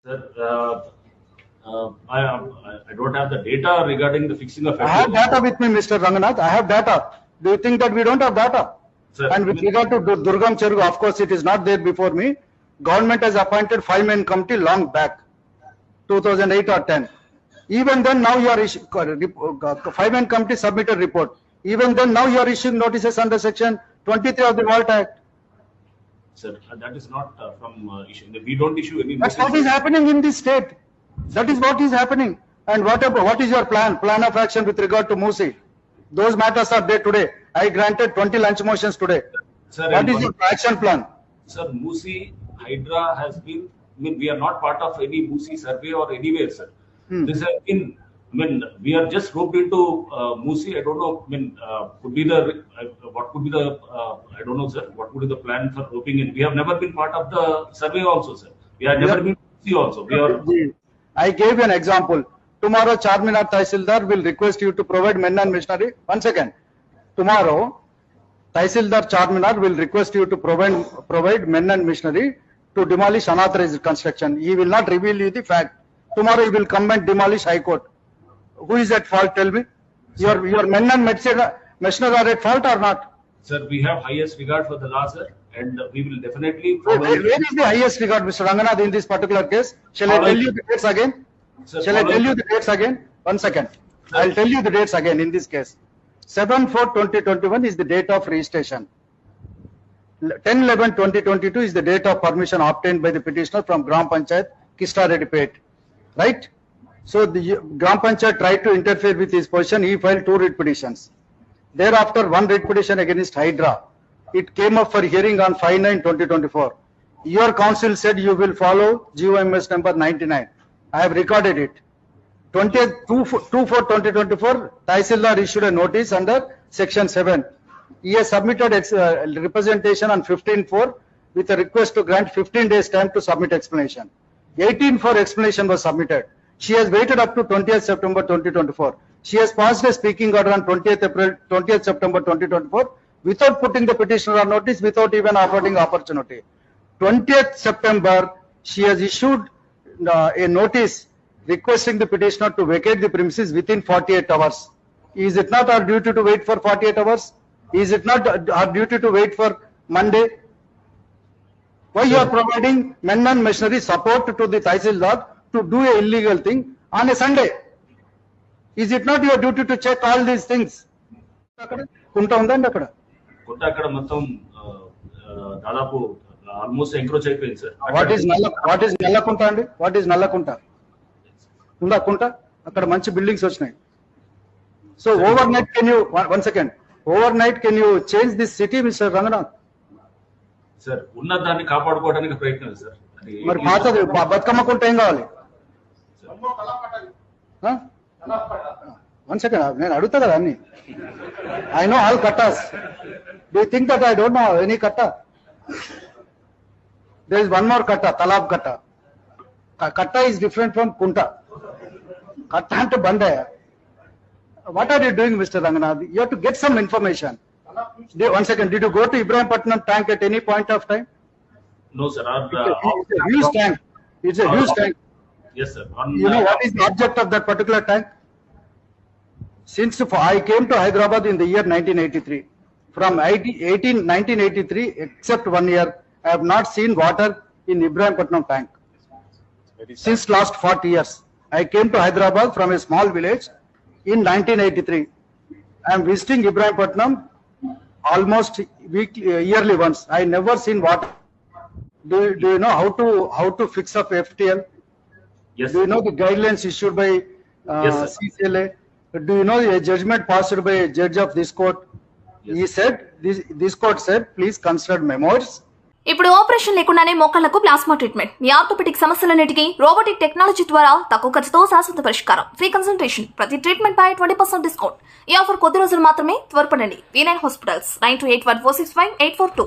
Sir, I don't have the data regarding the fixing of. I have data with me, Mr. Ranganath. I have data. Do you think that we don't have data? Sir, and with regard to Durgam Cheruvu, of course, it is not there before me. Government has appointed 5-man committee long back, 2008 or 10. Even then, now you are 5-man committee submitted report. Even then, now you are issuing notices under section 23 of the Vault Act. Sir, that is not from issue. We don't issue any. That's what is happening in this state. That is what is happening. And what is your plan of action with regard to Musi? Those matters are there today. I granted 20 lunch motions today. Sir, what is your action plan? Sir, Musi Hydra has been. I mean, we are not part of any Musi survey or anywhere, sir. This has been. I mean, we are just roped into Musi. I don't know. I mean, could be the what could be the I don't know, sir. What would be the plan for roping in? We have never been part of the survey, also, sir. We have never been Musi also. We are. I gave an example. Tomorrow, Charminar Tahsildar will request you to provide men and machinery. One second. Tomorrow, Tahsildar Charminar will request you to provide men and machinery to demolish unauthorized construction. He will not reveal you the fact. Tomorrow, he will come and demolish High Court. Who is at fault? Tell me. Your men and machinery are at fault or not? Sir, we have highest regard for the law, sir, and we will definitely. Where is the highest regard, Mr. Ranganath, in this particular case? Shall I tell you the dates again? Sir, shall I tell you the dates again? 1 second. Sir. I'll tell you the dates again in this case. 7/4/2021 is the date of registration. 10/11/2022 is the date of permission obtained by the petitioner from Gram Panchayat, Kistarepet. Right? So the Gram Panchayat tried to interfere with his position. He filed 2 writ petitions. Thereafter, 1 writ petition against Hydra. It came up for hearing on 5/9/2024. Your counsel said you will follow GOMS number 99. I have recorded it. 2/4/2024, Tahsildar issued a notice under section 7. He has submitted representation on 15/4 with a request to grant 15 days time to submit explanation. 18/4 explanation was submitted. She has waited up to 20th September 2024. She has passed a speaking order on 20th September 2024 without putting the petitioner on notice, without even affording opportunity. 20th September, she has issued a notice requesting the petitioner to vacate the premises within 48 hours. Is it not our duty to wait for 48 hours? Is it not our duty to wait for Monday? Why you are providing men and machinery support to the Tahsildar to do a illegal thing on a Sunday? Is it not your duty to check all these things? Kunta undandi akkada. Kunta akkada మొత్తం దాదాపు almost encroach అయిపోయింది sir. What is Nallakunta అండి? What is Nallakunta? ఉందా కుంట? అక్కడ మంచి buildings వచ్చినాయి. So overnight can you, one second, overnight can you change this city, Mr. Ranganath? Sir ఉన్న దాన్ని కాపాడుకోవడానికి ప్రయత్నం సార్. మరి పాతది బతుకమ్మ కుంట ఏం కావాలి? 1 second, నేను అడుగుతా కదా అన్ని. I know all kattas. Do you think that I don't know any katta? There is one more katta, Talab katta. Katta is different from kunta. Katta ante bandaya. What are you doing, Mr. Ranganath? You have to get some information. 1 second, did you go to Ibrahimpatnam tank at any point of time? No, sir. It's a huge tank. It's a huge tank. Yes, sir. You know what is the object of that particular tank? Since I came to Hyderabad in the year 1983, from 1983, except 1 year, I have not seen water in Ibrahimpatnam tank. Since last 40 years, I came to Hyderabad from a small village in 1983. I am visiting Ibrahimpatnam almost yearly once. I never seen water. Do you know how to fix up FTL? Yes. Do you know the guidelines issued by Yes, sir. CCLA? Do you know a judgment passed by a judge of this court? Yes. He said, this court said, please consider memos. ఇప్పుడు operation లేకుండానే మోకాళ్లకు plasma treatment. మీ orthopaedic సమస్యలన్నిటికీ robotic technology ద్వారా తక్కువ ఖర్చుతో శాశ్వత పరిష్కారం. Free consultation. ప్రతి treatment పై 20% discount. ఈ ఆఫర్ కొద్ది రోజులు మాత్రమే. త్వరపడండి. V9 hospitals 9281465842.